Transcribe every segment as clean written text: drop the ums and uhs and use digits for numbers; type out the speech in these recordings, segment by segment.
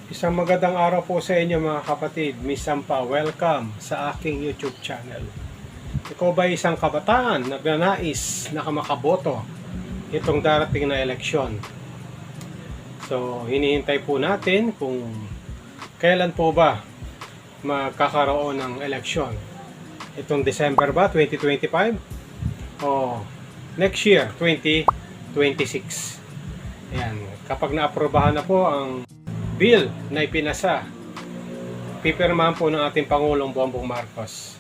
Isang magandang araw po sa inyo mga kapatid. Miss Sampa, welcome sa aking YouTube channel. Ikaw ba isang kabataan na nais na makaboto itong darating na eleksyon? So, hinihintay po natin kung kailan po ba magkakaroon ng eleksyon. Itong December ba, 2025? O next year, 2026? Ayan, kapag naaprobahan na po ang bill na ipinasa, pipirmahan po ng ating Pangulong Bongbong Marcos.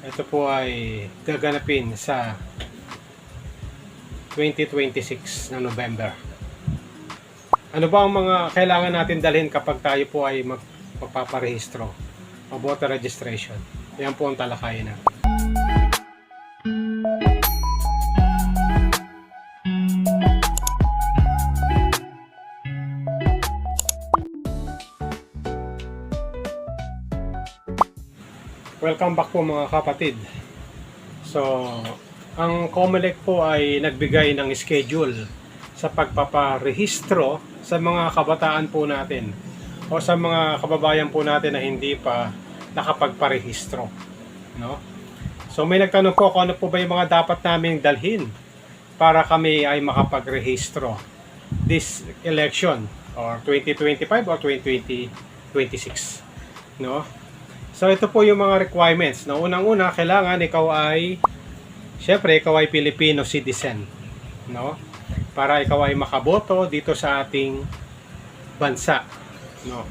Ito po ay gaganapin sa 2026 na November. Ano ba ang mga kailangan natin dalhin kapag tayo po ay magpaparehistro o voter registration? Yan po ang talakayan natin. Welcome back po mga kapatid. So, ang COMELEC po ay nagbigay ng schedule sa pagpaparehistro sa mga kabataan po natin o sa mga kababayan po natin na hindi pa nakapagparehistro, no? So, may nagtanong po kung ano po ba yung mga dapat naming dalhin para kami ay makapagrehistro this election or 2025 or 2026, no? So ito po yung mga requirements. Na unang-una, kailangan ikaw ay Filipino citizen, no? Para ikaw ay makaboto dito sa ating bansa, no?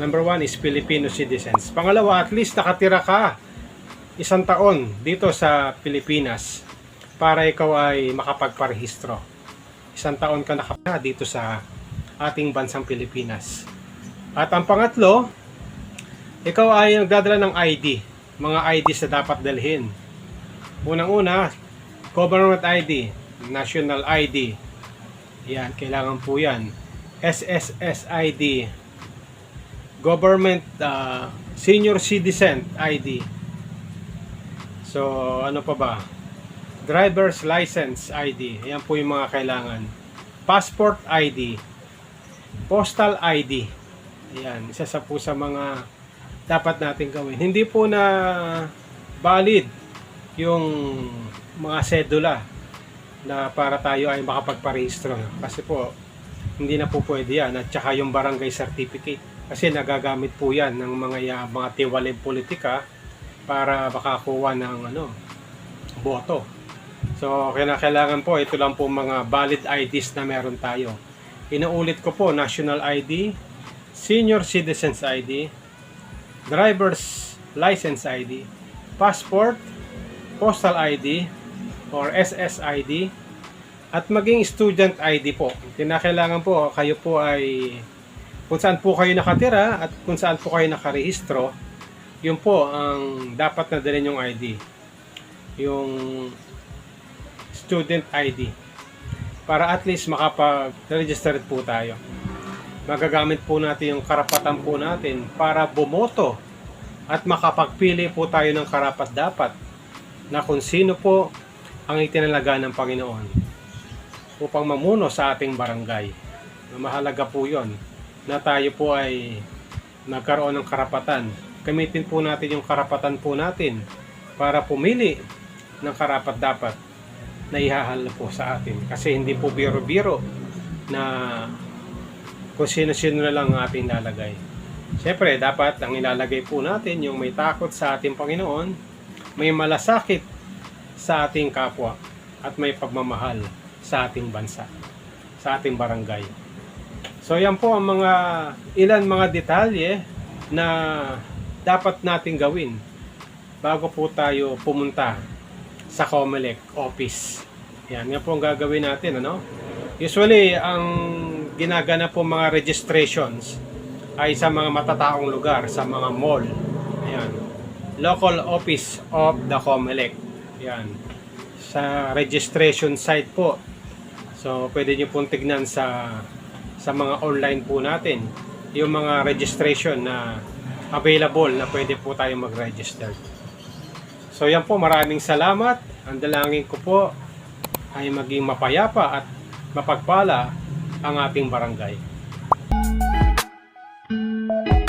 Number one is Filipino citizens. Pangalawa, at least nakatira ka 1 taon dito sa Pilipinas para ikaw ay makapagparehistro. 1 taon ka nakatira dito sa ating bansang Pilipinas. At ang pangatlo, ikaw ay nagdadala ng ID, mga IDs na dapat dalhin. Unang-una, government ID, national ID. Yan, kailangan po yan. SSS ID, government senior citizen ID. So, ano pa ba? Driver's license ID. Yan po yung mga kailangan. Passport ID, postal ID. Yan, isa sa po sa mga dapat natin gawin. Hindi po na valid yung mga sedula na para tayo ay makapagparehistro. Kasi po, hindi na po pwede yan. At saka yung barangay certificate. Kasi nagagamit po yan ng mga tiwaling politika para makakuha ng boto. So, kailangan po, ito lang po mga valid IDs na meron tayo. Inuulit ko po, national ID, senior citizens ID, driver's license ID, passport, postal ID, or SSID, at maging student ID po. Kinakailangan po kayo po ay kung saan po kayo nakatira at kung saan po kayo nakarehistro, yun po ang dapat na dalhin yung ID. Yung student ID. Para at least makapag-register po tayo. Magagamit po natin yung karapatan po natin para bumoto at makapagpili po tayo ng karapat-dapat na kung sino po ang itinalaga ng Panginoon upang mamuno sa ating barangay. Mahalaga po yon na tayo po ay magkaroon ng karapatan. Gamitin po natin yung karapatan po natin para pumili ng karapat-dapat na ihahal po sa atin. Kasi hindi po biro-biro na kung sino-sino na lang ang ating lalagay. Siyempre, dapat ang ilalagay po natin yung may takot sa ating Panginoon, may malasakit sa ating kapwa, at may pagmamahal sa ating bansa, sa ating barangay. So, yan po ang ilan mga detalye na dapat natin gawin bago po tayo pumunta sa COMELEC office. Yan po ang gagawin natin, Usually, ang ginagana po mga registrations ay sa mga matataong lugar, sa mga mall. Ayan. Local office of the COMELEC. Ayan. Sa registration site po. So, pwede nyo pong tignan sa mga online po natin yung mga registration na available na pwede po tayo mag-register. So, yan po. Maraming salamat. Ang dalangin ko po ay maging mapayapa at mapagpala ang ating barangay. po.